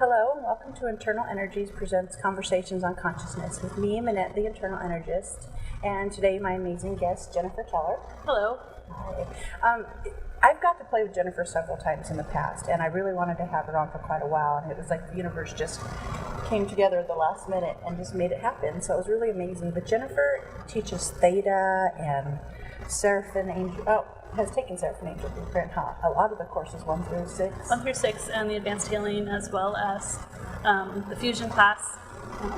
Hello and welcome to Internal Energies Presents Conversations on Consciousness with me, Minette, the Internal Energist, and today my amazing guest, Jennifer Keller. Hello. Hi. I've got to play with Jennifer several times in the past, and I really wanted to have her on for quite a while, and it was like the universe just came together at the last minute and just made it happen, so it was really amazing. But Jennifer teaches Theta and Seraphim Angel, has taken Seraphim Angel Blueprint, a lot of the courses, 1 through 6. 1 through 6, and the Advanced Healing, as well as the Fusion class,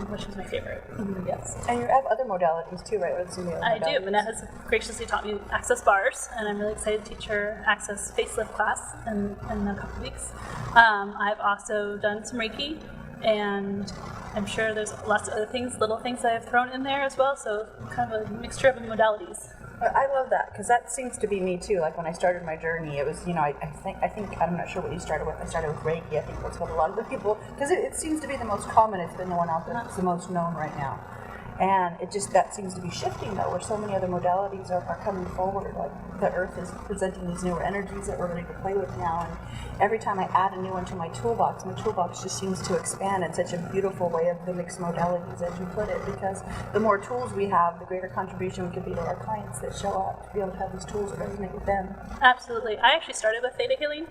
which is my favorite. Mm-hmm. Yes. And you have other modalities too, right? I do. Minette has graciously taught me Access Bars, and I'm really excited to teach her Access Facelift class in a couple of weeks. I've also done some Reiki, and I'm sure there's lots of other things, little things that I've thrown in there as well, so kind of a mixture of modalities. I love that, because that seems to be me too. Like when I started my journey, it was, I think, I'm not sure what you started with. I started with Reiki. I think that's what a lot of the people, because it seems to be the most common. It's been the one out there that's the most known right now. And that seems to be shifting though, where so many other modalities are coming forward. Like the earth is presenting these newer energies that we're ready to play with now. And every time I add a new one to my toolbox just seems to expand in such a beautiful way of the mixed modalities, as you put it, because the more tools we have, the greater contribution we can be to our clients that show up to be able to have these tools that resonate with them. Absolutely. I actually started with Theta Healing,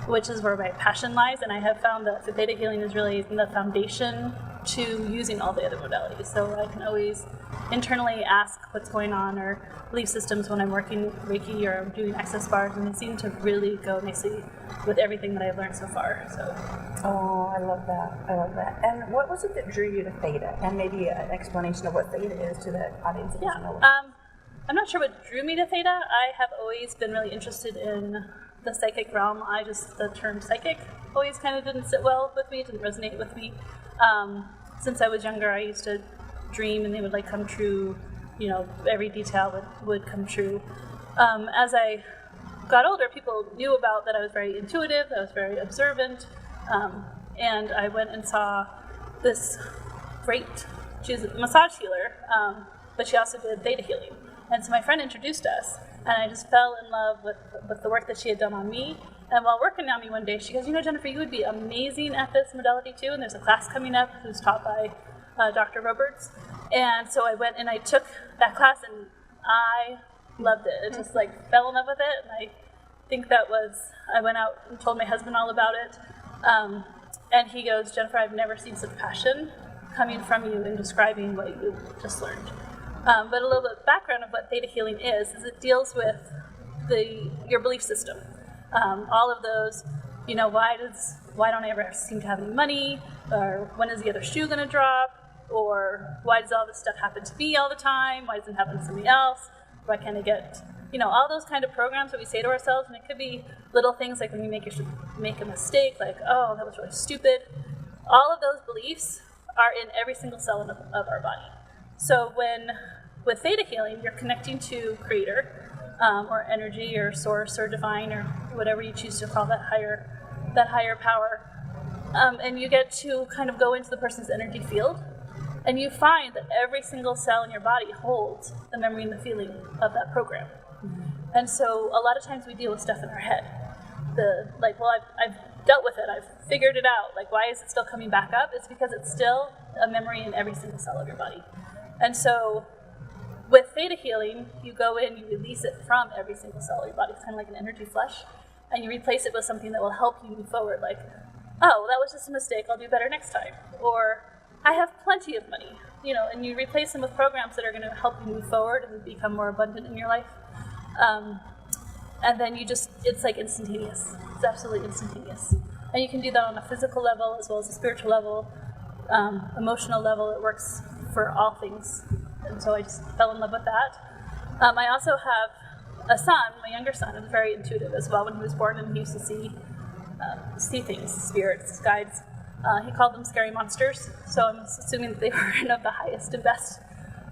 which is where my passion lies, and I have found that the Theta Healing is really the foundation to using all the other modalities. So I can always internally ask what's going on, or belief systems when I'm working Reiki or I'm doing Access Bars, and they seem to really go nicely with everything that I've learned so far. So. Oh, I love that. And what was it that drew you to Theta? And maybe an explanation of what Theta is to the audience that doesn't know it. I'm not sure what drew me to Theta. I have always been really interested in the psychic realm. The term psychic always kind of didn't sit well with me, didn't resonate with me. Since I was younger, I used to dream and they would come true, every detail would come true. As I got older, people knew about that I was very intuitive, that I was very observant, and I went and saw this she was a massage healer, but she also did Theta Healing. And so my friend introduced us, and I just fell in love with the work that she had done on me. And while working on me one day, she goes, Jennifer, you would be amazing at this modality too, and there's a class coming up who's taught by Dr. Roberts. And so I went and I took that class, and I loved it. It just fell in love with it, and I think I went out and told my husband all about it. And he goes, Jennifer, I've never seen such passion coming from you in describing what you just learned. But a little bit of background of what Theta Healing is it deals with your belief system. All of those, why don't I ever seem to have any money, or when is the other shoe going to drop, or why does all this stuff happen to me all the time, why doesn't it happen to somebody else, why can't I get, all those kind of programs that we say to ourselves. And it could be little things like when you make a mistake, oh, that was really stupid. All of those beliefs are in every single cell of our body. So with Theta Healing, you're connecting to Creator, or energy, or source, or divine, or whatever you choose to call that higher power, and you get to kind of go into the person's energy field, and you find that every single cell in your body holds the memory and the feeling of that program. Mm-hmm. And so a lot of times we deal with stuff in our head. I've dealt with it, I've figured it out. Why is it still coming back up? It's because it's still a memory in every single cell of your body. And so with Theta Healing, you go in, you release it from every single cell of your body. It's kind of like an energy flush, and you replace it with something that will help you move forward. Oh, that was just a mistake, I'll do better next time. Or, I have plenty of money, and you replace them with programs that are going to help you move forward and become more abundant in your life. And then it's instantaneous. It's absolutely instantaneous. And you can do that on a physical level as well as a spiritual level, emotional level. It works for all things. And so I just fell in love with that. I also have a son, my younger son, who's very intuitive as well. When he was born, and he used to see things, spirits, guides. He called them scary monsters, so I'm assuming that they weren't of the highest and best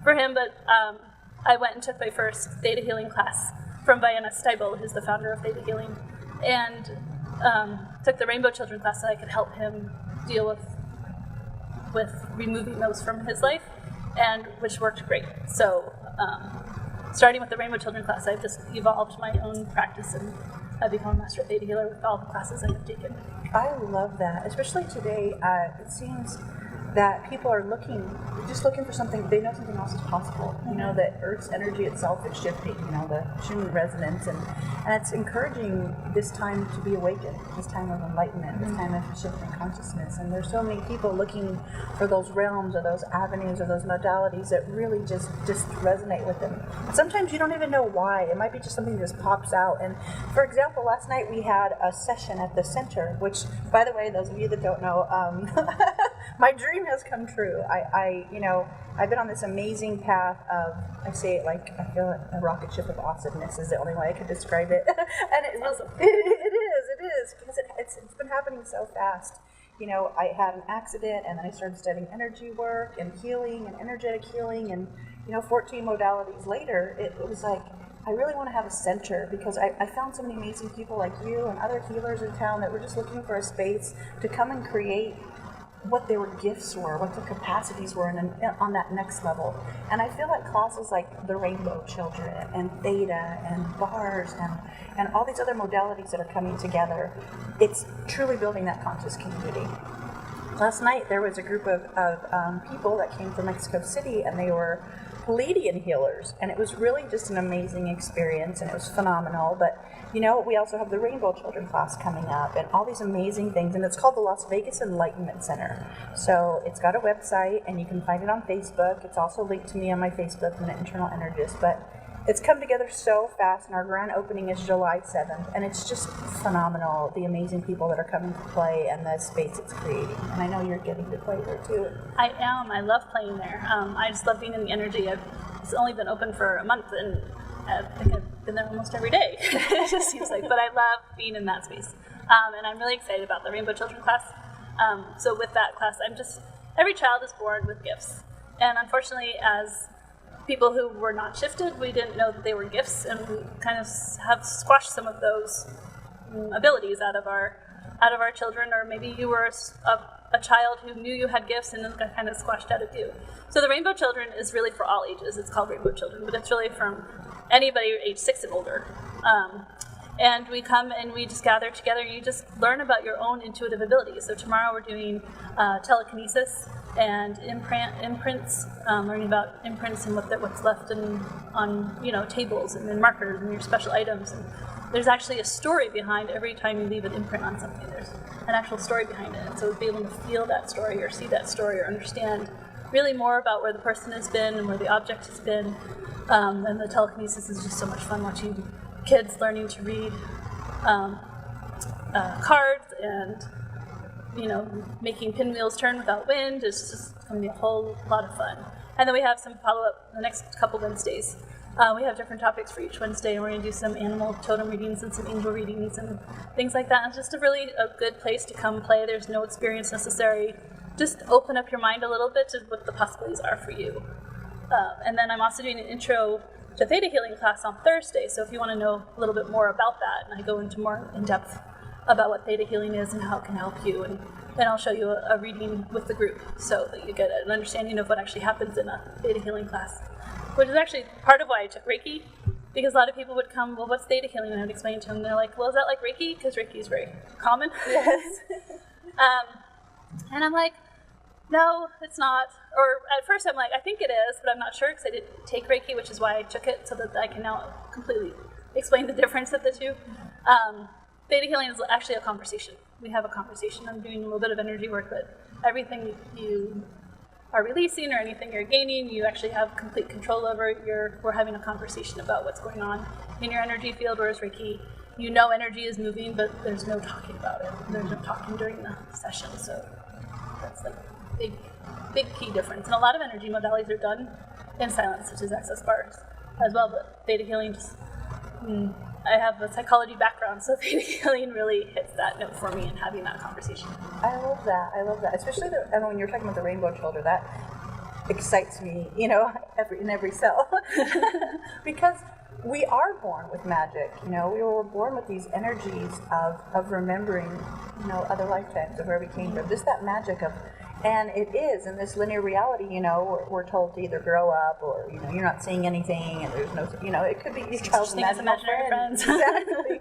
for him. But I went and took my first Theta Healing class from Vienna Steibel, who's the founder of Theta Healing, and took the Rainbow Children class so I could help him deal with removing those from his life, and which worked great. So starting with the Rainbow Children class, I've just evolved my own practice become a Master Theta Healer with all the classes I have taken. I love that, especially today. It seems that people are just looking for something. They know something else is possible. You know, that Earth's energy itself is shifting. You know, the Schumann resonance, and it's encouraging this time to be awakened, this time of enlightenment, this time of shifting consciousness. And there's so many people looking for those realms or those avenues or those modalities that really just resonate with them. And sometimes you don't even know why. It might be just something that just pops out. And for example, last night we had a session at the center, which, by the way, those of you that don't know, my dream has come true. I've been on this amazing path of, I say it like, I feel a rocket ship of awesomeness is the only way I could describe it. And it is, because it's been happening so fast. You know, I had an accident, and then I started studying energy work and healing and energetic healing, and 14 modalities later, it was like, I really want to have a center, because I found so many amazing people like you and other healers in town that were just looking for a space to come and create what their gifts were, what their capacities were on that next level. And I feel like classes like the Rainbow Children and Theta and Bars and all these other modalities that are coming together, it's truly building that conscious community. Last night there was a group of people that came from Mexico City, and they were Pleiadian healers, and it was really just an amazing experience, and it was phenomenal. But we also have the Rainbow Children class coming up, and all these amazing things, and it's called the Las Vegas Enlightenment Center. So it's got a website, and you can find it on Facebook. It's also linked to me on my Facebook, I'm an internal energist. But it's come together so fast, and our grand opening is July 7th, and it's just phenomenal, the amazing people that are coming to play and the space it's creating. And I know you're getting to play there too. I am. I love playing there. I just love being in the energy. It's only been open for a month, and I think I've been there almost every day. It just seems like, but I love being in that space. And I'm really excited about the Rainbow Children class. So with that class, every child is born with gifts. And unfortunately, as people who were not shifted, we didn't know that they were gifts, and we kind of have squashed some of those abilities out of our children. Or maybe you were a child who knew you had gifts, and then got kind of squashed out of you. So the Rainbow Children is really for all ages. It's called Rainbow Children, but it's really from anybody age 6 and older. And we come and we just gather together, and you just learn about your own intuitive abilities. So tomorrow we're doing telekinesis and imprints, learning about imprints and what's left on tables and in markers and your special items. And there's actually a story behind every time you leave an imprint on something. There's an actual story behind it. And so be able to feel that story or see that story or understand really more about where the person has been and where the object has been. And the telekinesis is just so much fun, watching kids learning to read cards and making pinwheels turn without wind. It's just going to be a whole lot of fun. And then we have some follow-up the next couple Wednesdays. We have different topics for each Wednesday, and we're going to do some animal totem readings and some angel readings and things like that. It's just a good place to come play. There's no experience necessary. Just open up your mind a little bit to what the possibilities are for you. And then I'm also doing an intro to Theta Healing class on Thursday, so if you want to know a little bit more about that, and I go into more in depth about what Theta Healing is and how it can help you, and then I'll show you a reading with the group so that you get an understanding of what actually happens in a Theta Healing class, which is actually part of why I took Reiki, because a lot of people would come, well, what's Theta Healing? And I would explain to them, they're like, well, is that like Reiki? Because Reiki is very common. Yes. And I'm like, no, it's not. Or at first I'm like, I think it is, but I'm not sure because I didn't take Reiki, which is why I took it, so that I can now completely explain the difference of the two. Theta Healing is actually a conversation. We have a conversation. I'm doing a little bit of energy work, but everything you are releasing or anything you're gaining, you actually have complete control over. We're having a conversation about what's going on in your energy field, whereas Reiki, energy is moving, but there's no talking about it. There's no talking during the session, so that's like big key difference. And a lot of energy modalities are done in silence, such as access bars as well, but Theta Healing just, I have a psychology background, so Theta Healing really hits that note for me in having that conversation. I love that, especially when you're talking about the Rainbow Children, that excites me, in every cell, because we are born with magic, we were born with these energies of remembering, other lifetimes of where we came from, just that magic of, And it is in this linear reality, we're told to either grow up or, you're not seeing anything and there's no, it could be your child's imaginary friends. Exactly.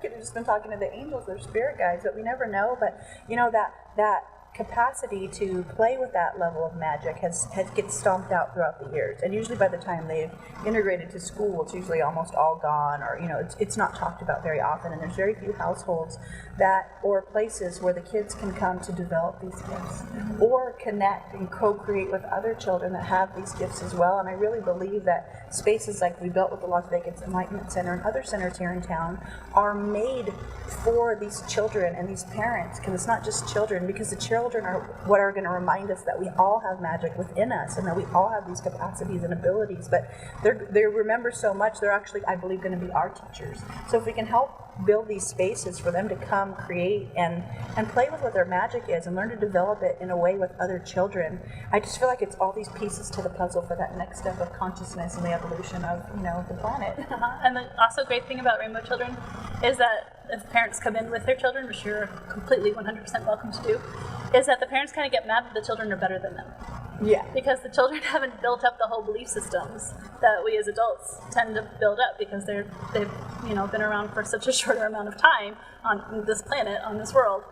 Could have just been talking to the angels, their spirit guides, but we never know. But, that capacity to play with that level of magic has gets stomped out throughout the years, and usually by the time they've integrated to school, it's usually almost all gone, or it's not talked about very often, and there's very few households or places where the kids can come to develop these gifts or connect and co-create with other children that have these gifts as well. And I really believe that spaces like we built with the Las Vegas Enlightenment Center and other centers here in town are made for these children and these parents, because it's not just children, because the children are what are going to remind us that we all have magic within us and that we all have these capacities and abilities, but they remember so much, they're actually, I believe, going to be our teachers. So if we can help build these spaces for them to come create and play with what their magic is and learn to develop it in a way with other children, I just feel like it's all these pieces to the puzzle for that next step of consciousness and the evolution of the planet. And the also great thing about Rainbow Children is that if parents come in with their children, which you're completely 100% welcome to do, is that the parents kind of get mad that the children are better than them. Yeah. Because the children haven't built up the whole belief systems that we as adults tend to build up, because they've been around for such a shorter amount of time on this planet, on this world,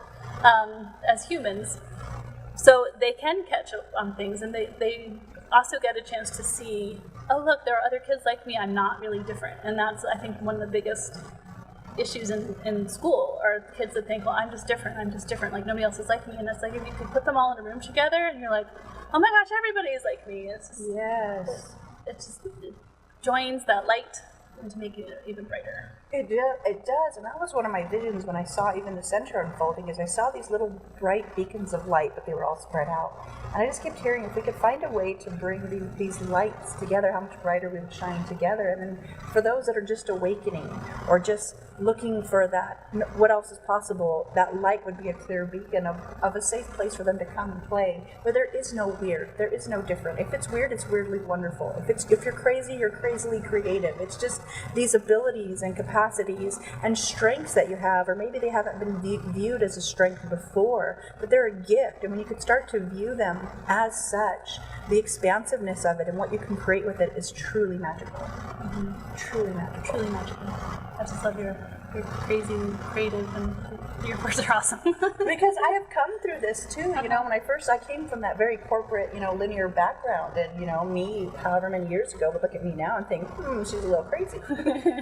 as humans. So they can catch up on things, and they also get a chance to see, oh look, there are other kids like me, I'm not really different. And that's, I think, one of the biggest issues in school, are kids that think, well, I'm just different, like nobody else is like me. And it's like, if you could put them all in a room together and you're like, oh my gosh, everybody is like me. It's just, yes. It joins that light into making it even brighter. It does, and that was one of my visions when I saw even the center unfolding, is I saw these little bright beacons of light, but they were all spread out. And I just kept hearing, if we could find a way to bring these lights together, how much brighter we would shine together. And then for those that are just awakening or just looking for that, what else is possible, that light would be a clear beacon of a safe place for them to come and play, where there is no weird, there is no different. If it's weird, it's weirdly wonderful. If you're crazy, you're crazily creative. It's just these abilities and capacities and strengths that you have, or maybe they haven't been viewed as a strength before, but they're a gift. And when you could start to view them as such, the expansiveness of it and what you can create with it is truly magical. Mm-hmm. Truly magical. Truly magical. I just love your crazy, creative, and your words are awesome. Because I have come through this too, when I came from that very corporate, linear background, and me, however many years ago, would look at me now and think, she's a little crazy.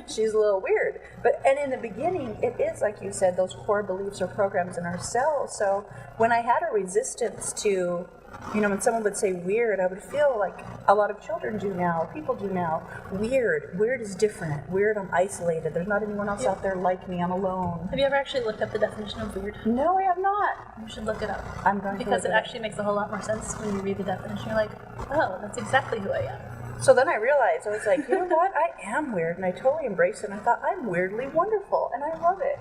She's a little weird. And in the beginning, it is, like you said, those core beliefs or programs in our cells. So when I had a resistance to, when someone would say weird, I would feel like a lot of children do now, people do now. Weird is different. Weird, I'm isolated. There's not anyone else out there like me. I'm alone. Have you ever actually looked up the definition of weird? No, I have not. You should look it up. I'm going to. Because it actually makes a whole lot more sense when you read the definition. You're like, oh, that's exactly who I am. So then I realized, I was like, you know what? I am weird, and I totally embraced it, and I thought, I'm weirdly wonderful, and I love it.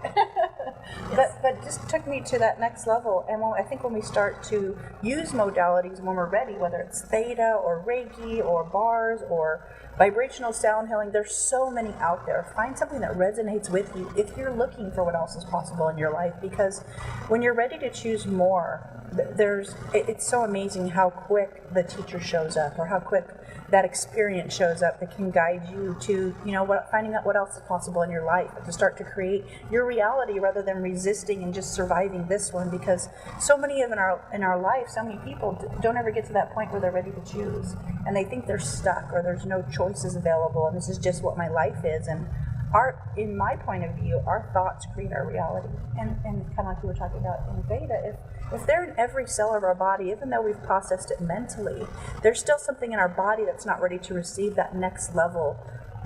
Yes. But it just took me to that next level, and I think when we start to use modalities when we're ready, whether it's theta or Reiki or bars or vibrational sound healing, there's so many out there. Find something that resonates with you if you're looking for what else is possible in your life, because when you're ready to choose more, it's so amazing how quick the teacher shows up, or how quick that experience shows up that can guide you to, finding out what else is possible in your life, to start to create your reality rather than resisting and just surviving this one. Because so many in our life, so many people don't ever get to that point where they're ready to choose, and they think they're stuck or there's no choices available, and this is just what my life is. And in my point of view, our thoughts create our reality. And kind of like you were talking about in Veda, if they're in every cell of our body, even though we've processed it mentally, there's still something in our body that's not ready to receive that next level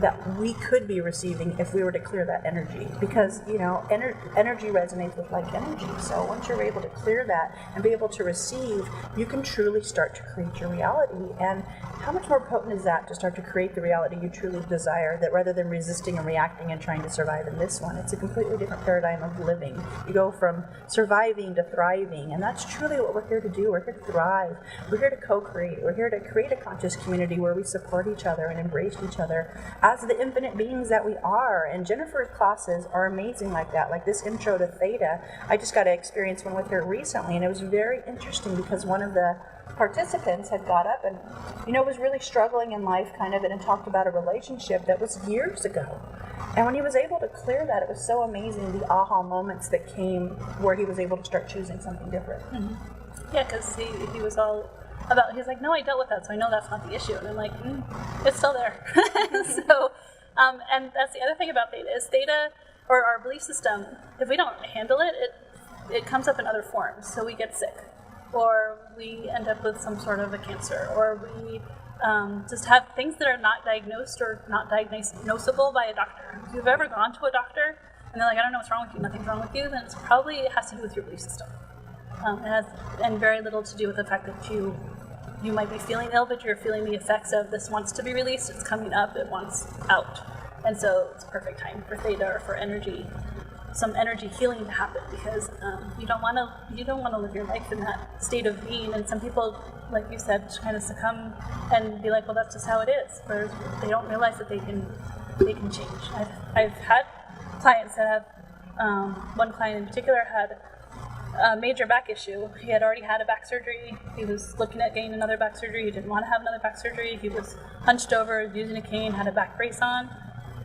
that we could be receiving if we were to clear that energy. Because, energy resonates with like energy. So once you're able to clear that and be able to receive, you can truly start to create your reality. And how much more potent is that, to start to create the reality you truly desire, that rather than resisting and reacting and trying to survive in this one, it's a completely different paradigm of living. You go from surviving to thriving, and that's truly what we're here to do. We're here to thrive. We're here to co-create. We're here to create a conscious community where we support each other and embrace each other as the infinite beings that we are. And Jennifer's classes are amazing like that. Like this intro to Theta, I just got to experience one with her recently, and it was very interesting because one of the participants had got up and, was really struggling in life kind of, and talked about a relationship that was years ago. And when he was able to clear that, it was so amazing, the aha moments that came where he was able to start choosing something different. Yeah, because he was all about, he's like, no, I dealt with that, so I know that's not the issue. And I'm like, it's still there. So, and that's the other thing about Theta, is Theta, or our belief system, if we don't handle it, it comes up in other forms. So we get sick, or we end up with some sort of a cancer, or we just have things that are not diagnosed or not diagnosable by a doctor. If you've ever gone to a doctor and they're like, I don't know what's wrong with you, nothing's wrong with you, then it has to do with your belief system. It has, and very little to do with the fact that you might be feeling ill, but you're feeling the effects of this wants to be released, it's coming up, it wants out. And so it's a perfect time for Theta, or for some energy healing to happen, because you don't want to live your life in that state of being. And some people, like you said, kind of succumb and be like, well, that's just how it is. Whereas they don't realize that they can change. I've had clients that have, one client in particular had a major back issue. He had already had a back surgery. He was looking at getting another back surgery. He didn't want to have another back surgery. He was hunched over, using a cane, had a back brace on.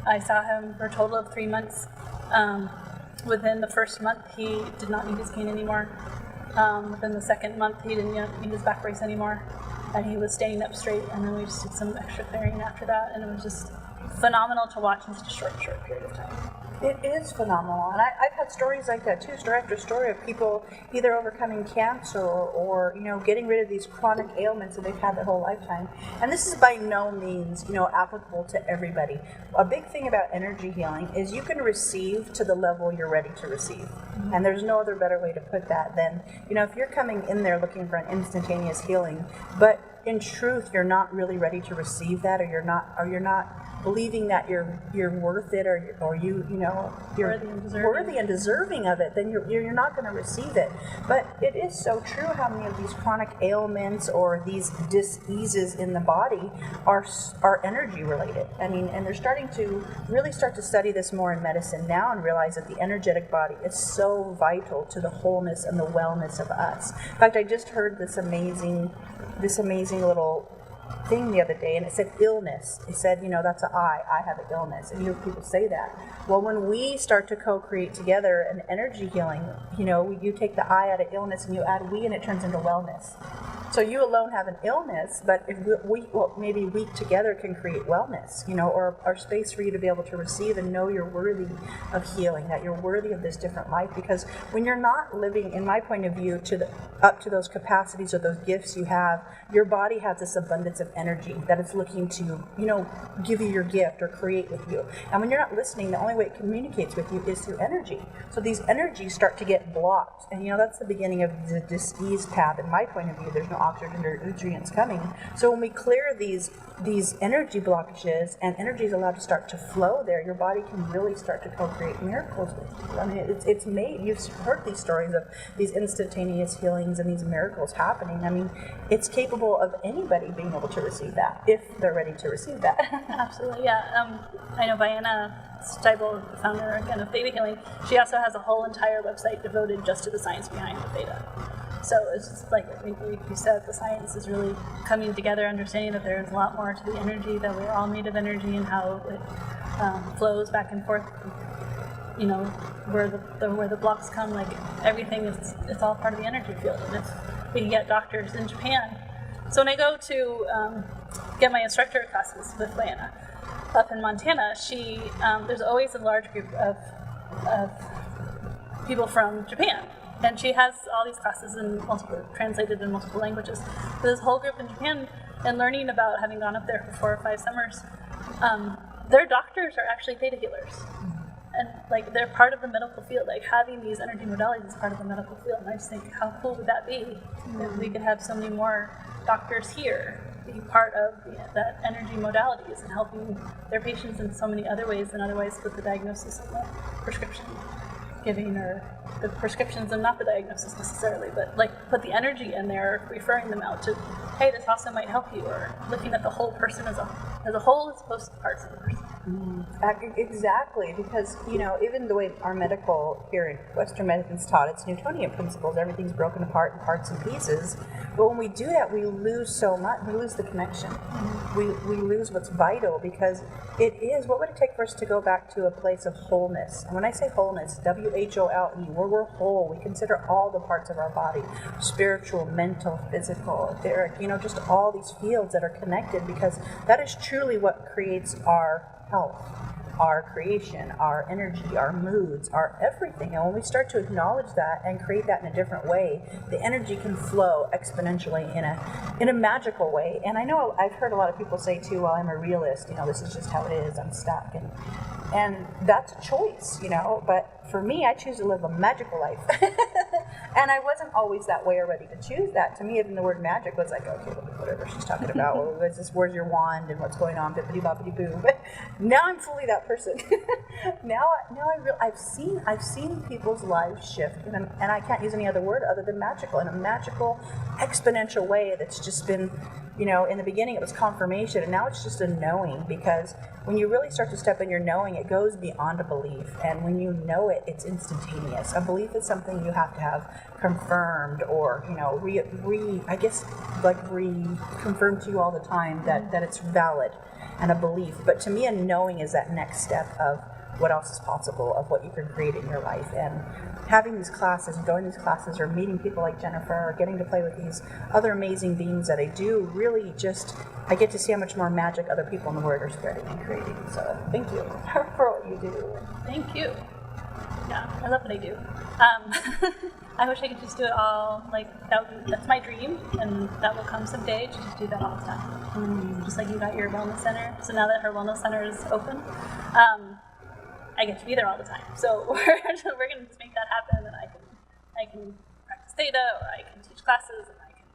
I saw him for a total of 3 months. Within the first month, he did not need his cane anymore. Within the second month, he didn't need his back brace anymore. And he was standing up straight, and then we just did some extra clearing after that, and it was just phenomenal to watch in such a short period of time. It is phenomenal, and I've had stories like that too, story after story of people either overcoming cancer or getting rid of these chronic ailments that they've had their whole lifetime. And this is by no means applicable to everybody. A big thing about energy healing is you can receive to the level you're ready to receive, and there's no other better way to put that than if you're coming in there looking for an instantaneous healing, but in truth you're not really ready to receive that, or you're not believing that you're worth it, or you're worthy and deserving of it, then you're not going to receive it. But it is so true how many of these chronic ailments or these diseases in the body are energy related. I mean, and they're starting to really start to study this more in medicine now and realize that the energetic body is so vital to the wholeness and the wellness of us. In fact, I just heard this amazing little thing the other day, and it said illness. It said, that's an I have an illness, and you hear people say that. Well, when we start to co-create together an energy healing, you take the I out of illness and you add we, and it turns into wellness. So you alone have an illness, but if maybe we together can create wellness, or space for you to be able to receive and know you're worthy of healing, that you're worthy of this different life. Because when you're not living, in my point of view, up to those capacities or those gifts you have, your body has this abundance of energy that it's looking to, give you your gift or create with you. And when you're not listening, the only way it communicates with you is through energy. So these energies start to get blocked, and that's the beginning of the disease path. In my point of view, there's no oxygen or nutrients coming. So when we clear these energy blockages and energy is allowed to start to flow there, your body can really start to co-create miracles with you. I mean, it's made, you've heard these stories of these instantaneous healings and these miracles happening. I mean, it's capable of anybody being able to receive that if they're ready to receive that. Absolutely, yeah. I know Vienna Steibel, the founder again of Theta Healing, she also has a whole entire website devoted just to the science behind the Theta. So it's just like you said, the science is really coming together, understanding that there's a lot more to the energy, that we're all made of energy, and how it flows back and forth. Where the blocks come, like everything it's all part of the energy field. And we can get doctors in Japan. So when I go to get my instructor classes with Lana up in Montana, there's always a large group of people from Japan. And she has all these classes translated in multiple languages. So this whole group in Japan, and learning about, having gone up there for 4 or 5 summers, their doctors are actually Theta healers. And they're part of the medical field. Having these energy modalities is part of the medical field. And I just think, how cool would that be if we could have so many more doctors here be part of that energy modalities and helping their patients in so many other ways than otherwise with the diagnosis and the prescription giving, or the prescriptions and not the diagnosis necessarily, but put the energy in there, referring them out to, hey, this also might help you, or looking at the whole person as a whole as opposed to parts of the person. Exactly, because even the way our medical here in Western medicine's taught, it's Newtonian principles. Everything's broken apart in parts and pieces. But when we do that, we lose so much. We lose the connection. We lose what's vital, because it is. What would it take for us to go back to a place of wholeness? And when I say wholeness, WHOLE, where we're whole, we consider all the parts of our body, spiritual, mental, physical, etheric. Just all these fields that are connected, because that is truly what creates our health, our creation, our energy, our moods, our everything. And when we start to acknowledge that and create that in a different way, the energy can flow exponentially in a magical way. And I know I've heard a lot of people say too, well, I'm a realist, this is just how it is, I'm stuck. And that's a choice, but for me, I choose to live a magical life. And I wasn't always that way or ready to choose that. To me, even the word magic was like, okay, whatever she's talking about. Where's your wand and what's going on, bippity boppity boo. But now I'm fully that person. I've seen people's lives shift, and I can't use any other word other than magical, in a magical, exponential way that's just been, in the beginning it was confirmation, and now it's just a knowing, because when you really start to step in your knowing, it goes beyond a belief, and when you know it, it's instantaneous. A belief is something you have to have confirmed, or confirmed to you all the time that it's valid, and a belief. But to me, a knowing is that next step of what else is possible, of what you can create in your life. And having these classes and going to these classes, or meeting people like Jennifer, or getting to play with these other amazing beings that I do, really I get to see how much more magic other people in the world are spreading and creating. So thank you for what you do. Thank you. Yeah, I love what I do. I wish I could just do it all, that's my dream, and that will come someday, to just do that all the time. Just like you got your wellness center. So now that her wellness center is open, I get to be there all the time. So we're going to just make that happen, and I can practice theta, or I can teach classes, and I can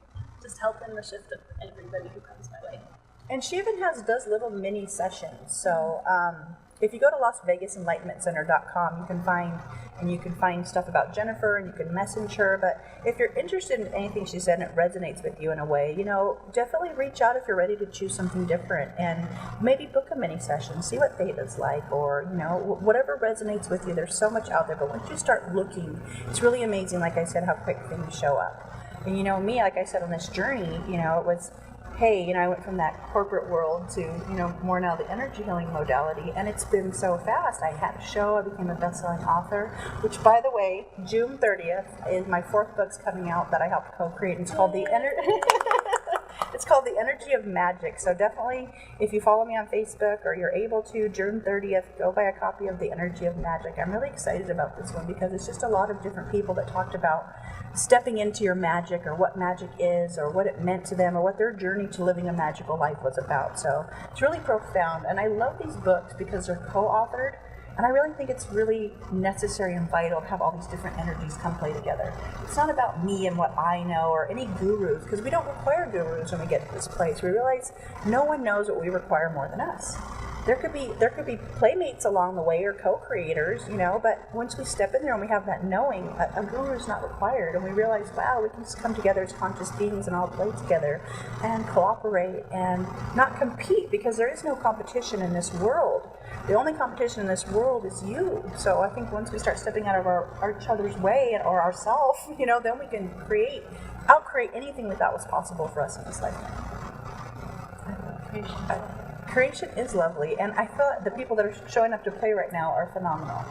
just help in the shift of everybody who comes my way. And she even does little mini sessions. So if you go to LasVegasEnlightenmentCenter.com, you can find stuff about Jennifer, and you can message her. But if you're interested in anything she said and it resonates with you in a way, definitely reach out if you're ready to choose something different, and maybe book a mini session, see what theta's like, or whatever resonates with you. There's so much out there, but once you start looking, it's really amazing, like I said, how quick things show up. And me, like I said, on this journey, it was, hey, I went from that corporate world to, more now the energy healing modality, and it's been so fast. I had a show, I became a best-selling author, which, by the way, June 30th is my 4th book's coming out that I helped co-create, and it's called It's called The Energy of Magic. So definitely, if you follow me on Facebook, or you're able to, June 30th, go buy a copy of The Energy of Magic. I'm really excited about this one, because it's just a lot of different people that talked about stepping into your magic, or what magic is, or what it meant to them, or what their journey to living a magical life was about. So it's really profound, and I love these books because they're co-authored, and I really think it's really necessary and vital to have all these different energies come play together. It's not about me and what I know, or any gurus, because we don't require gurus when we get to this place. We realize no one knows what we require more than us. There could be playmates along the way, or co-creators, but once we step in there and we have that knowing, a guru is not required, and we realize, wow, we can just come together as conscious beings and all play together and cooperate and not compete, because there is no competition in this world. The only competition in this world is you. So I think once we start stepping out of each other's way, or ourselves, then we can out-create anything that was possible for us in this lifetime. Creation is lovely, and I feel like the people that are showing up to play right now are phenomenal.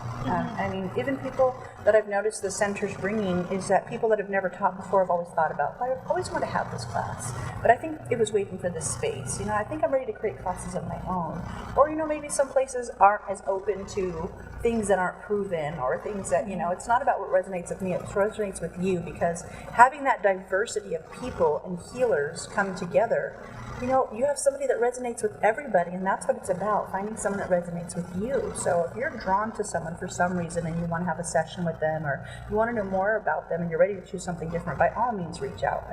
Even people that I've noticed the center's bringing is that people that have never taught before have always thought about, I always want to have this class, but I think it was waiting for this space. I think I'm ready to create classes of my own. Or, maybe some places aren't as open to things that aren't proven, or things that, it's not about what resonates with me, it resonates with you, because having that diversity of people and healers come together, you have somebody that resonates with everybody, and that's what it's about, finding someone that resonates with you. So if you're drawn to someone for some reason, and you want to have a session with them, or you want to know more about them, and you're ready to choose something different, by all means reach out.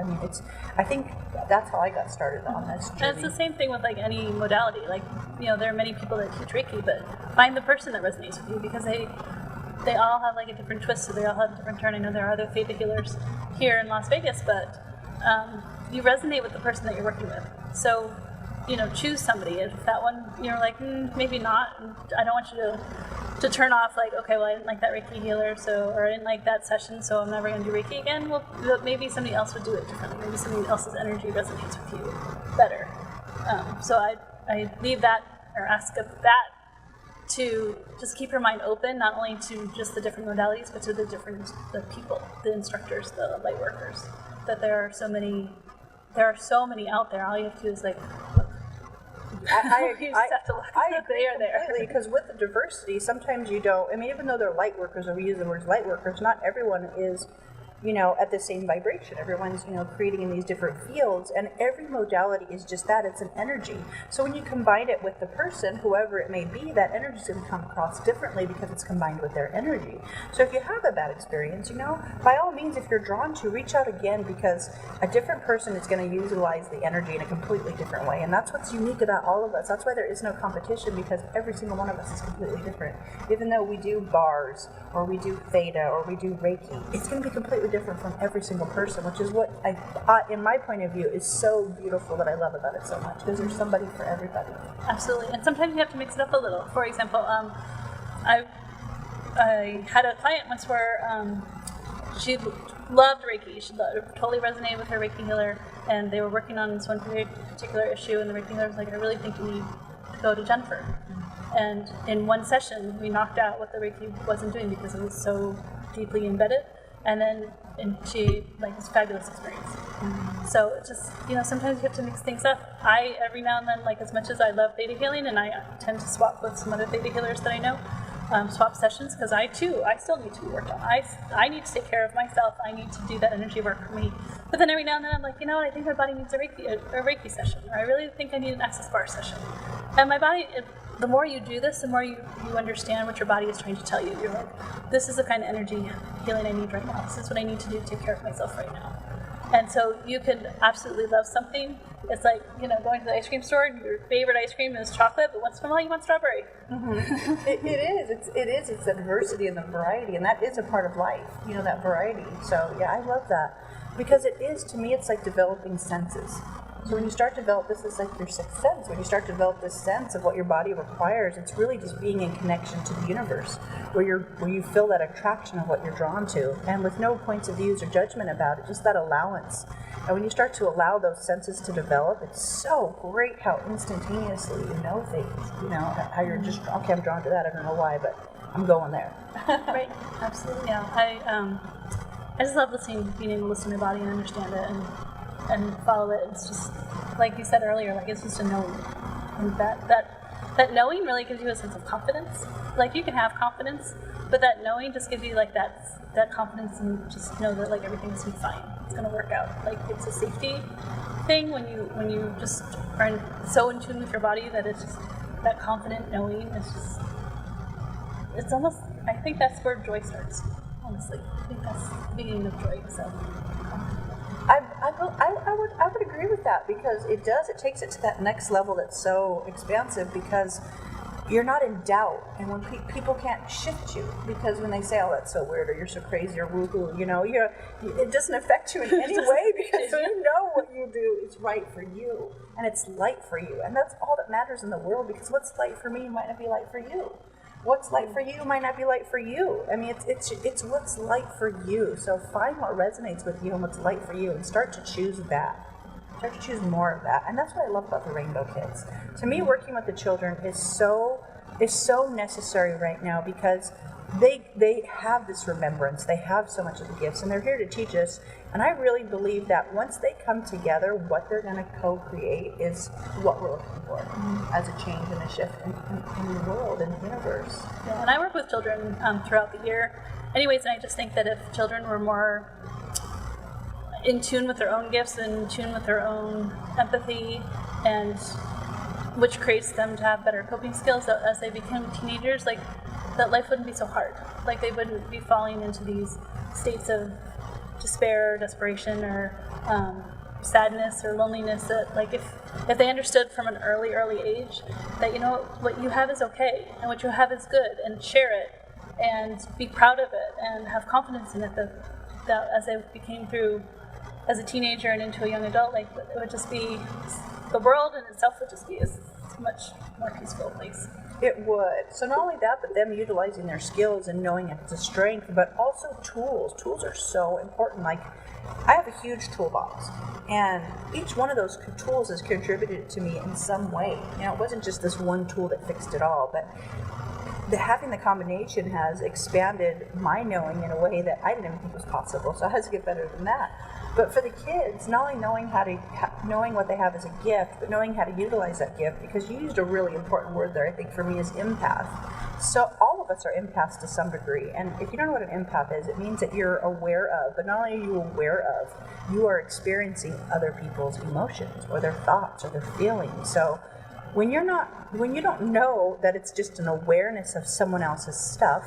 I think that's how I got started on this journey. And it's the same thing with any modality. There are many people that teach Reiki, but find the person that resonates with you, because they all have a different twist, so they all have a different turn. I know there are other theta healers here in Las Vegas, but you resonate with the person that you're working with. So, choose somebody. If that one you're like, maybe not, and I don't want you to turn off like, okay, well, I didn't like that Reiki healer, or I didn't like that session, so I'm never going to do Reiki again. Well, maybe somebody else would do it differently. Maybe somebody else's energy resonates with you better. So I leave that, or ask of that, to just keep your mind open, not only to just the different modalities, but to the people, the instructors, the light workers. That there are so many out there. All you have to do is like look. You just have to look. I agree they are there. completely, because with the diversity, sometimes you don't. I mean, even though they're light workers, or we use the words light workers, not everyone is, at the same vibration. Everyone's, creating in these different fields, and every modality is just that. It's an energy. So when you combine it with the person, whoever it may be, that energy is going to come across differently because it's combined with their energy. So if you have a bad experience, by all means, if you're drawn to, reach out again, because a different person is going to utilize the energy in a completely different way. And that's what's unique about all of us. That's why there is no competition, because every single one of us is completely different. Even though we do bars, or we do theta, or we do Reiki, it's going to be completely different from every single person, which is what in my point of view, is so beautiful, that I love about it so much, because there's somebody for everybody. Absolutely, and sometimes you have to mix it up a little. For example, I had a client once where she loved Reiki. It totally resonated with her Reiki healer, and they were working on this one very particular issue, and the Reiki healer was like, I really think you need to go to Jennifer. And in one session, we knocked out what the Reiki wasn't doing because it was so deeply embedded. And she, it's a fabulous experience. So it's just, sometimes you have to mix things up. Every now and then, as much as I love theta healing, and I tend to swap with some other theta healers that I know, swap sessions, because I still need to be worked on. I need to take care of myself. I need to do that energy work for me. But then every now and then I'm like, I think my body needs a Reiki session, or I really think I need an Access Bar session. And my body, the more you do this, the more you understand what your body is trying to tell you. You're like, this is the kind of energy healing I need right now. This is what I need to do to take care of myself right now. And so you can absolutely love something. It's like, going to the ice cream store and your favorite ice cream is chocolate, but once in a while you want strawberry. Mm-hmm. It is. It's the diversity and the variety, and that is a part of life, that variety. So, yeah, I love that. Because to me, it's like developing senses. So when you start to develop this, is like your sixth sense. When you start to develop this sense of what your body requires, it's really just being in connection to the universe, where you feel that attraction of what you're drawn to, and with no points of views or judgment about it, just that allowance. And when you start to allow those senses to develop, it's so great how instantaneously you know things. How you're just, okay, I'm drawn to that. I don't know why, but I'm going there. Right. Absolutely. Yeah. I just love being able to listen to my body and understand it and follow it. It's just, like you said earlier, it's just a knowing. And that knowing really gives you a sense of confidence. You can have confidence, but that knowing just gives you that confidence, and just know that everything's gonna be fine. It's gonna work out. It's a safety thing when you just are so in tune with your body that it's just that confident knowing. It's almost, I think that's where joy starts. Honestly, I think that's the beginning of joy. So. I would agree with that, because it takes it to that next level that's so expansive, because you're not in doubt, and when people can't shift you, because when they say, oh, that's so weird, or you're so crazy, or woohoo, it doesn't affect you in any way, because you know what you do is right for you, and it's light for you, and that's all that matters in the world, because what's light for me might not be light for you. What's light for you might not be light for you. I mean, it's what's light for you. So find what resonates with you and what's light for you, and start to choose that. Start to choose more of that. And that's what I love about the Rainbow Kids. To me, working with the children is so necessary right now, because they have this remembrance. They have so much of the gifts, and they're here to teach us. And I really believe that once they come together, what they're going to co-create is what we're looking for as a change and a shift in the world and the universe. Yeah, and I work with children throughout the year. Anyways, and I just think that if children were more in tune with their own gifts, and in tune with their own empathy, and which creates them to have better coping skills as they become teenagers, that life wouldn't be so hard. They wouldn't be falling into these states of despair or desperation or sadness or loneliness, that if they understood from an early age that what you have is okay, and what you have is good, and share it, and be proud of it, and have confidence in it, that as they became through as a teenager and into a young adult, it would just be the world in itself would just be a much more peaceful place. It would. So not only that, but them utilizing their skills and knowing it's a strength, but also tools. Tools are so important. Like, I have a huge toolbox, and each one of those tools has contributed to me in some way. You know, it wasn't just this one tool that fixed it all, but having the combination has expanded my knowing in a way that I didn't even think was possible. So I had to get better than that. But for the kids, not only knowing what they have as a gift, but knowing how to utilize that gift, because you used a really important word there, I think, for me, is empath. So all of us are empaths to some degree. And if you don't know what an empath is, it means that you're aware of, but not only are you aware of, you are experiencing other people's emotions or their thoughts or their feelings. So when you don't know that it's just an awareness of someone else's stuff,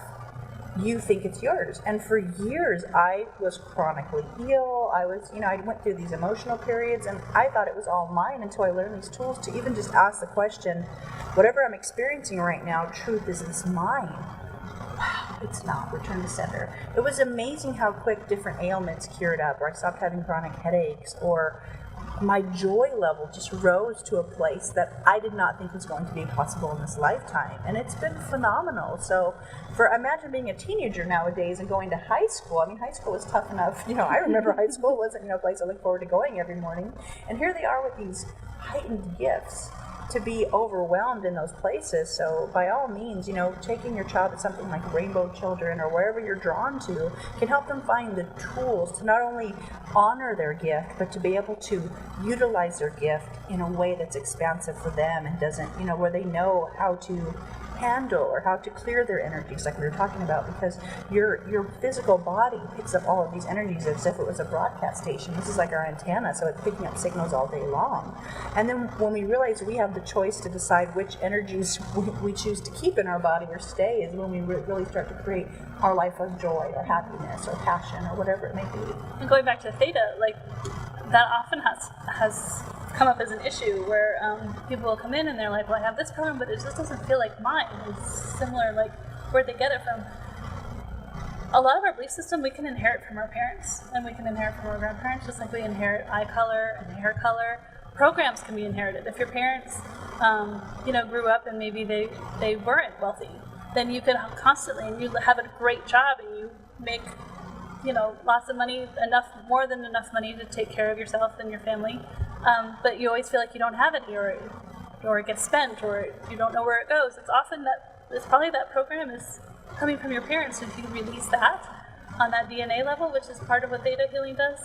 you think it's yours. And for years, I was chronically ill. I went through these emotional periods, and I thought it was all mine until I learned these tools to even just ask the question, whatever I'm experiencing right now, truth, is this mine? Wow, it's not. Return to sender. It was amazing how quick different ailments cured up, or I stopped having chronic headaches, or my joy level just rose to a place that I did not think was going to be possible in this lifetime. And it's been phenomenal. So imagine being a teenager nowadays and going to high school. I mean, high school was tough enough. You know, I remember high school wasn't, a place I look forward to going every morning. And here they are with these heightened gifts to be overwhelmed in those places. So by all means, taking your child to something like Rainbow Children or wherever you're drawn to can help them find the tools to not only honor their gift, but to be able to utilize their gift in a way that's expansive for them and doesn't, where they know how to handle or how to clear their energies, like we were talking about, because your physical body picks up all of these energies as if it was a broadcast station. This is like our antenna, so it's picking up signals all day long. And then when we realize we have the choice to decide which energies we choose to keep in our body or stay, is when we really start to create our life of joy or happiness or passion or whatever it may be. And going back to theta, like, that often has come up as an issue where people will come in and they're like, well, I have this program, but it just doesn't feel like mine. It's similar, like, where'd they get it from? A lot of our belief system we can inherit from our parents, and we can inherit from our grandparents, just like we inherit eye color and hair color. Programs can be inherited. If your parents, grew up and maybe they weren't wealthy, then you can constantly, and you have a great job and you make lots of money, more than enough money to take care of yourself and your family. But you always feel like you don't have any, or it gets spent, or you don't know where it goes. It's probably that program is coming from your parents. If you release that on that DNA level, which is part of what theta healing does,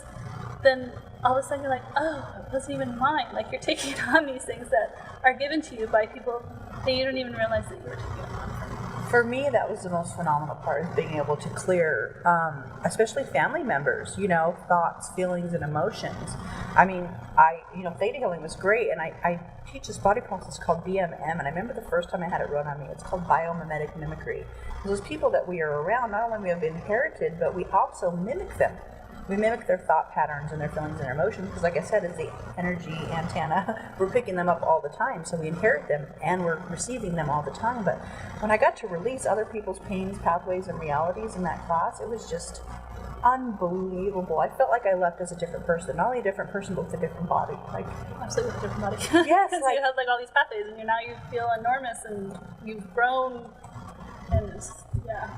then all of a sudden you're like, oh, it wasn't even mine. Like, you're taking on these things that are given to you by people that you don't even realize that you were taking on. For me, that was the most phenomenal part, of being able to clear, especially family members, thoughts, feelings, and emotions. I mean, theta healing was great, and I teach this body process called BMM, and I remember the first time I had it run on me. It's called biomimetic mimicry. Those people that we are around, not only we have inherited, but we also mimic them. We mimic their thought patterns and their feelings and their emotions, because like I said, as the energy antenna, we're picking them up all the time. So we inherit them and we're receiving them all the time. But when I got to release other people's pains, pathways, and realities in that class, it was just unbelievable. I felt like I left as a different person. Not only a different person, but with a different body. Like, absolutely with a different body. Yes. So you had all these pathways, and now you feel enormous, and you've grown, and yeah.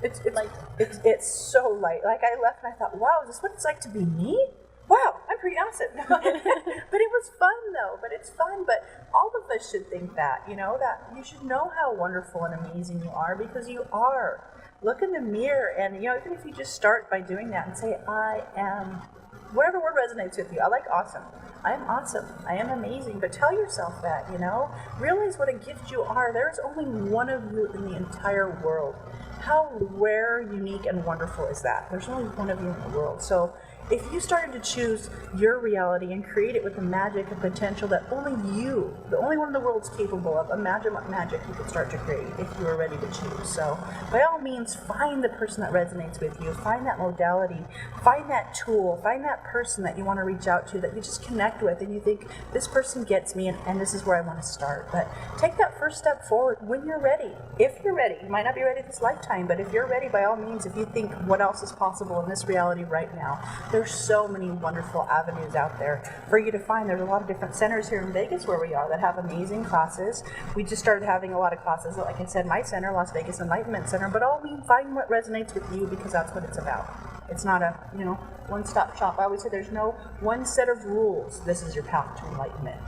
It's so light. Like, I left and I thought, wow, is this what it's like to be me? Wow, I'm pretty awesome. But it was fun though. But it's fun. But all of us should think that, that you should know how wonderful and amazing you are, because you are. Look in the mirror, and even if you just start by doing that and say, I am, whatever word resonates with you. I like awesome. I am awesome. I am amazing. But tell yourself that, realize what a gift you are. There is only one of you in the entire world. How rare, unique, and wonderful is that? There's only one of you in the world. So if you started to choose your reality and create it with the magic and potential that only you, the only one in the world, is capable of, imagine what magic you could start to create if you were ready to choose. So by all means, find the person that resonates with you. Find that modality. Find that tool. Find that person that you want to reach out to, that you just connect with, and you think, this person gets me, and this is where I want to start. But take that first step forward when you're ready. If you're ready. You might not be ready this lifetime, but if you're ready, by all means, if you think what else is possible in this reality right now, there's There's so many wonderful avenues out there for you to find. There's a lot of different centers here in Vegas where we are that have amazing classes. We just started having a lot of classes, like I said, my center, Las Vegas Enlightenment Center, but find what resonates with you, because that's what it's about. It's not a, one-stop shop. I always say there's no one set of rules. This is your path to enlightenment.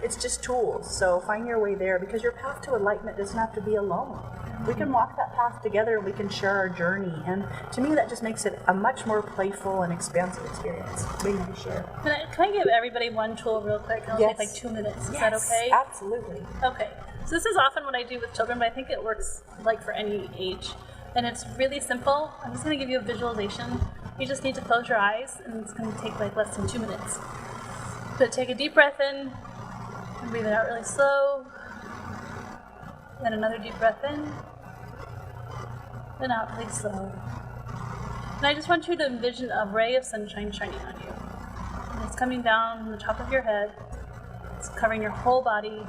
It's just tools. So find your way there, because your path to enlightenment doesn't have to be alone. We can walk that path together, and we can share our journey. And to me, that just makes it a much more playful and expansive experience. Waiting to share. Can I give everybody one tool real quick? It'll Yes. take like 2 minutes. Is Yes, that okay? absolutely. Okay. So this is often what I do with children, but I think it works like for any age. And it's really simple. I'm just going to give you a visualization. You just need to close your eyes, and it's going to take like less than 2 minutes. So take a deep breath in, and breathe it out really slow. Then another deep breath in, then out really slow. And I just want you to envision a ray of sunshine shining on you. And it's coming down from the top of your head. It's covering your whole body.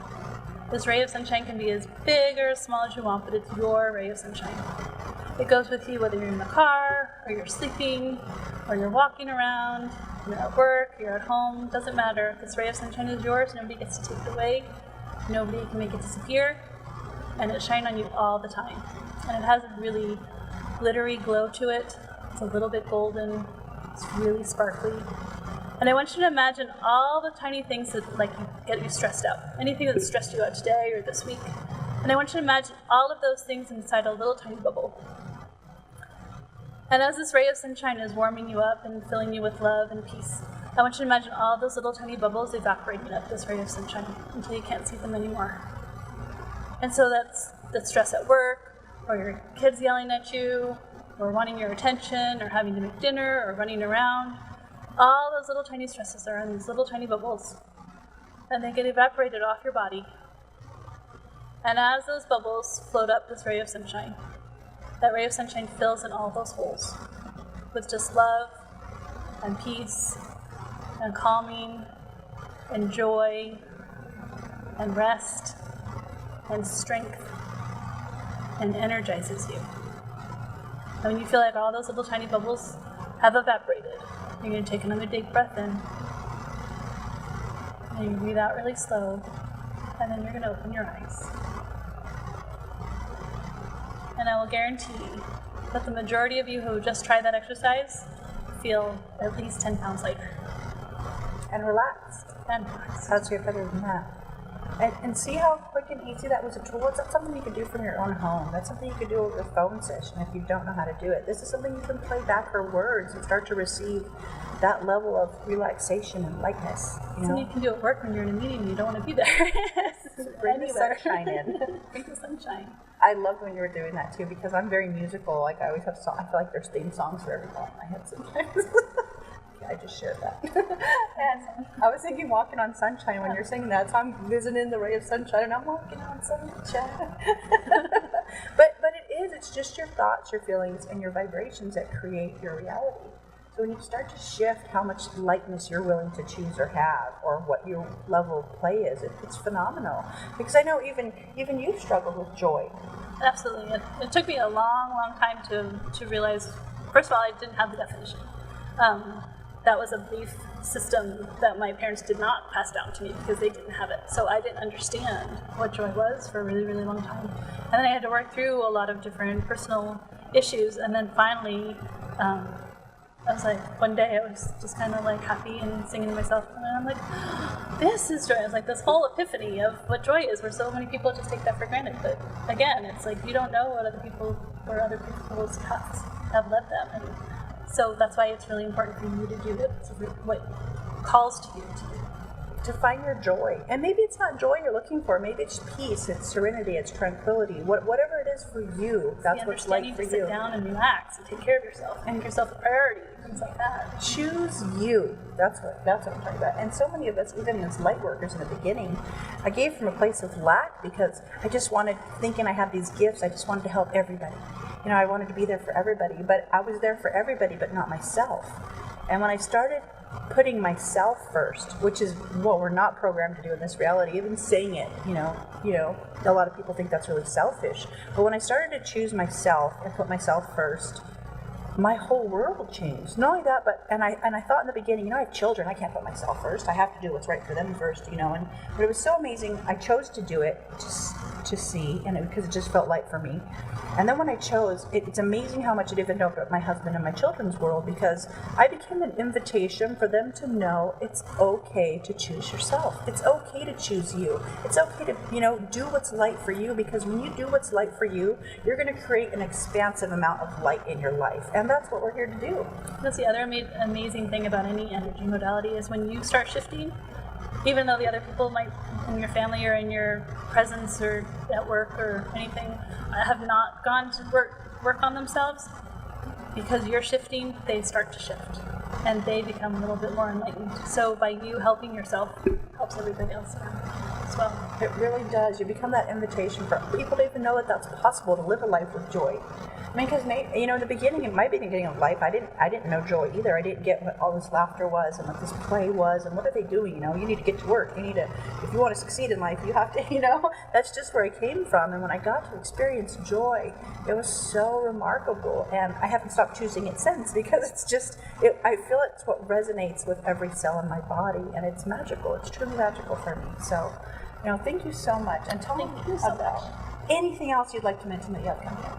This ray of sunshine can be as big or as small as you want, but it's your ray of sunshine. It goes with you whether you're in the car, or you're sleeping, or you're walking around, you're at work, you're at home, doesn't matter. This ray of sunshine is yours. Nobody gets to take it away. Nobody can make it disappear. And it shines on you all the time. And it has a really glittery glow to it. It's a little bit golden. It's really sparkly. And I want you to imagine all the tiny things that get you stressed out. Anything that stressed you out today or this week. And I want you to imagine all of those things inside a little tiny bubble. And as this ray of sunshine is warming you up and filling you with love and peace, I want you to imagine all those little tiny bubbles evaporating up this ray of sunshine until you can't see them anymore. And so that's the stress at work, or your kids yelling at you, or wanting your attention, or having to make dinner, or running around. All those little tiny stresses are in these little tiny bubbles, and they get evaporated off your body. And as those bubbles float up this ray of sunshine, that ray of sunshine fills in all those holes with just love and peace and calming and joy and rest and strength, and energizes you. And when you feel like all those little tiny bubbles have evaporated, you're going to take another deep breath in, and you breathe out really slow, and then you're going to open your eyes. And I will guarantee that the majority of you who just tried that exercise feel at least 10 pounds lighter. And relaxed. And relaxed. How's your better than that? And see how quick and easy that was a tool? It's not something you could do from your own home. That's something you could do over a phone session if you don't know how to do it. This is something you can play back her words and start to receive that level of relaxation and lightness. Something you can do at work when you're in a meeting and you don't want to be there. Bring the sunshine in. Bring the sunshine. I love when you were doing that too, because I'm very musical. Like I always have I feel like there's theme songs for everyone in my head sometimes. I just shared that. And I was thinking walking on sunshine when you're singing that, so I'm visiting the ray of sunshine and I'm walking on sunshine. but it's just your thoughts, your feelings, and your vibrations that create your reality. So when you start to shift how much lightness you're willing to choose or have, or what your level of play is, it's phenomenal. Because I know even you struggled with joy. Absolutely. It took me a long, long time to realize, first of all, I didn't have the definition. That was a belief system that my parents did not pass down to me because they didn't have it. So I didn't understand what joy was for a really, really long time. And then I had to work through a lot of different personal issues. And then finally, I was like, one day I was just kind of like happy and singing to myself. And I'm like, this is joy. It's like this whole epiphany of what joy is, where so many people just take that for granted. But again, it's like you don't know what other people or other people's paths have led them. And so that's why it's really important for you to do it. It's what calls to you to do. To find your joy. And maybe it's not joy you're looking for. Maybe it's peace, it's serenity, it's tranquility. Whatever it is for you, that's what it's like for you. Sit down and relax and take care of yourself and make yourself a priority, things like that. Choose you. That's what I'm talking about. And so many of us, even as light workers in the beginning, I gave from a place of lack because I just wanted, thinking I had these gifts, I just wanted to help everybody. I wanted to be there for everybody, but I was there for everybody, but not myself. And when I started putting myself first, which is what we're not programmed to do in this reality, even saying it, a lot of people think that's really selfish. But when I started to choose myself and put myself first, my whole world changed. Not only that, but and I thought in the beginning, I have children, I can't put myself first. I have to do what's right for them first, but it was so amazing. I chose to do it to see, and because it just felt right for me. And then when I chose, it's amazing how much it even opened up my husband and my children's world, because I became an invitation for them to know it's okay to choose yourself. It's okay to choose you. It's okay to, do what's light for you, because when you do what's light for you, you're going to create an expansive amount of light in your life. And that's what we're here to do. That's the other amazing thing about any energy modality is when you start shifting, even though the other people might in your family or in your presence or at work or anything have not gone to work on themselves, because you're shifting, they start to shift and they become a little bit more enlightened. So by you helping yourself helps everybody else around as well. It really does. You become that invitation for people to even know that that's possible, to live a life with joy. Because in the beginning, in my beginning of life, I didn't know joy either. I didn't get what all this laughter was and what this play was and what are they doing. You need to get to work. If you want to succeed in life, you have to. That's just where I came from. And when I got to experience joy, it was so remarkable. And I haven't stopped choosing it since, because I feel it's what resonates with every cell in my body, and it's magical. It's truly magical for me. So, thank you so much. And tell me about anything else you'd like to mention that you have coming up.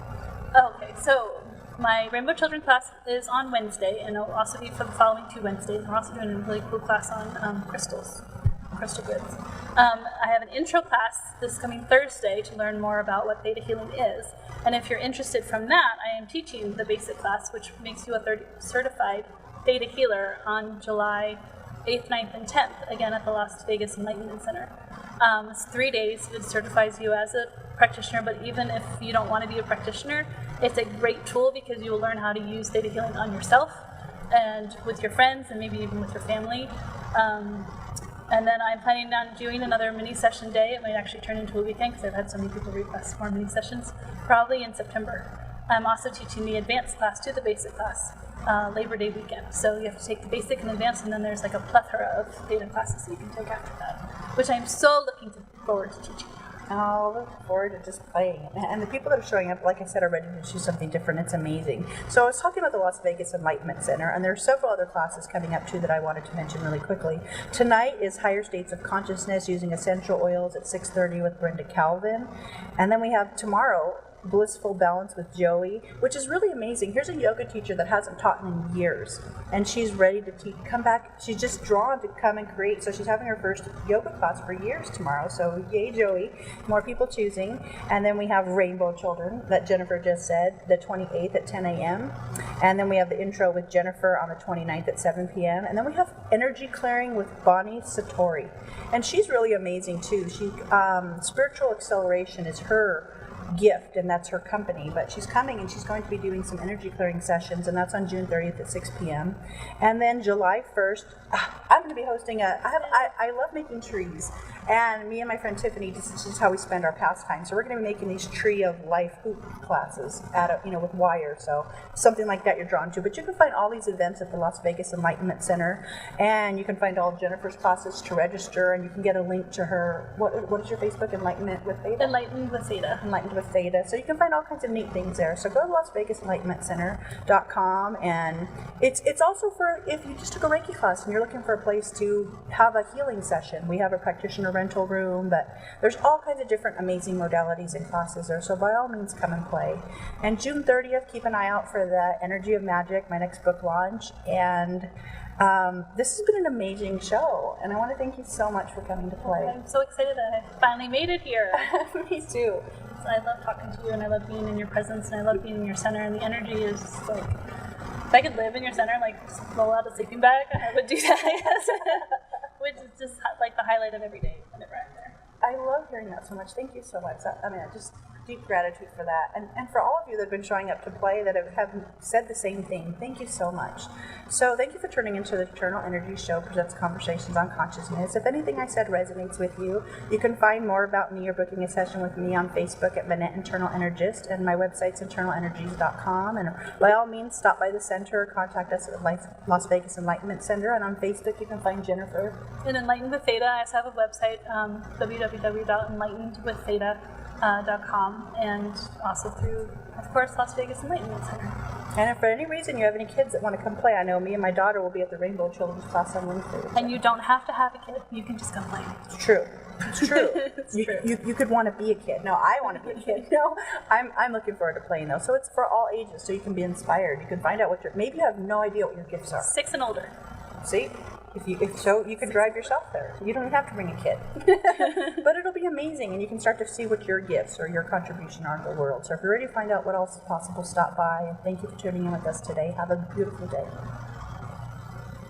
Okay, so my Rainbow Children class is on Wednesday, and it'll also be for the following 2 Wednesdays. And we're also doing a really cool class on crystal grids. I have an intro class this coming Thursday to learn more about what theta healing is. And if you're interested from that, I am teaching the basic class, which makes you a certified theta healer, on July 8th, 9th, and 10th, again at the Las Vegas Enlightenment Center. It's 3 days. It certifies you as a practitioner, but even if you don't want to be a practitioner, it's a great tool, because you will learn how to use theta healing on yourself and with your friends and maybe even with your family. And then I'm planning on doing another mini session day. It might actually turn into a weekend, because I've had so many people request more mini sessions, probably in September. I'm also teaching the advanced class to the basic class, Labor Day weekend. So you have to take the basic and advanced, and then there's like a plethora of theta classes that you can take after that, which I'm so looking forward to teaching. Oh, I look forward to just playing. And the people that are showing up, like I said, are ready to choose something different. It's amazing. So I was talking about the Las Vegas Enlightenment Center, and there are several other classes coming up too that I wanted to mention really quickly. Tonight is Higher States of Consciousness using essential oils at 6:30 with Brenda Calvin. And then we have tomorrow, Blissful Balance with Joey, which is really amazing. Here's a yoga teacher that hasn't taught in years, and she's ready to come back. She's just drawn to come and create. So she's having her first yoga class for years tomorrow. So yay, Joey. More people choosing. And then we have Rainbow Children that Jennifer just said, the 28th at 10 a.m. And then we have the intro with Jennifer on the 29th at 7 p.m. And then we have Energy Clearing with Bonnie Satori. And she's really amazing too. She Spiritual Acceleration is her gift, and that's her company, but she's coming and she's going to be doing some energy clearing sessions, and that's on June 30th at 6 p.m. And then July 1st, I'm going to be hosting I love making trees, and me and my friend Tiffany, this is how we spend our pastime. So we're going to be making these Tree of Life hoop classes with wire, so something like that you're drawn to. But you can find all these events at the Las Vegas Enlightenment Center, and you can find all of Jennifer's classes to register, and you can get a link to her, what is your Facebook, Enlightenment with Theta? Enlightened with Theta. Enlightened with Theta. So you can find all kinds of neat things there. So go to LasVegasEnlightenmentCenter.com, and it's also for if you just took a Reiki class and you're looking for a place to have a healing session. We have a practitioner rental room, but there's all kinds of different amazing modalities and classes there. So by all means, come and play. And June 30th, keep an eye out for the Energy of Magic, my next book launch. And this has been an amazing show, and I want to thank you so much for coming to play. I'm so excited that I finally made it here. Me too. I love talking to you, and I love being in your presence, and I love being in your center, and the energy is like, if I could live in your center, like just roll out a sleeping bag, I would do that, I guess. Which is just like the highlight of every day whenever I'm there. I love hearing that so much. Thank you so much. Just deep gratitude for that. And for all of you that have been showing up to play that have said the same thing, thank you so much. So thank you for tuning into the Eternal Energy Show, presents Conversations on Consciousness. If anything I said resonates with you, you can find more about me or booking a session with me on Facebook at Manette Internal Energist, and my website's internalenergies.com. And by all means, stop by the center or contact us at Las Vegas Enlightenment Center. And on Facebook, you can find Jennifer. In Enlightened with Theta, I also have a website, www.enlightenedwiththeta.com, and also through, of course, Las Vegas Enlightenment Center. And if for any reason you have any kids that want to come play, I know me and my daughter will be at the Rainbow Children's class on Wednesday. And you don't have to have a kid. You can just come play. It's true. It's true. It's true. You could want to be a kid. No, I want to be a kid. No, I'm looking forward to playing though. So it's for all ages, so you can be inspired. You can find out maybe you have no idea what your gifts are. 6 and older. See? If so, you can drive yourself there. You don't even have to bring a kid. But it'll be amazing, and you can start to see what your gifts or your contribution are to the world. So if you're ready to find out what else is possible, stop by. And thank you for tuning in with us today. Have a beautiful day.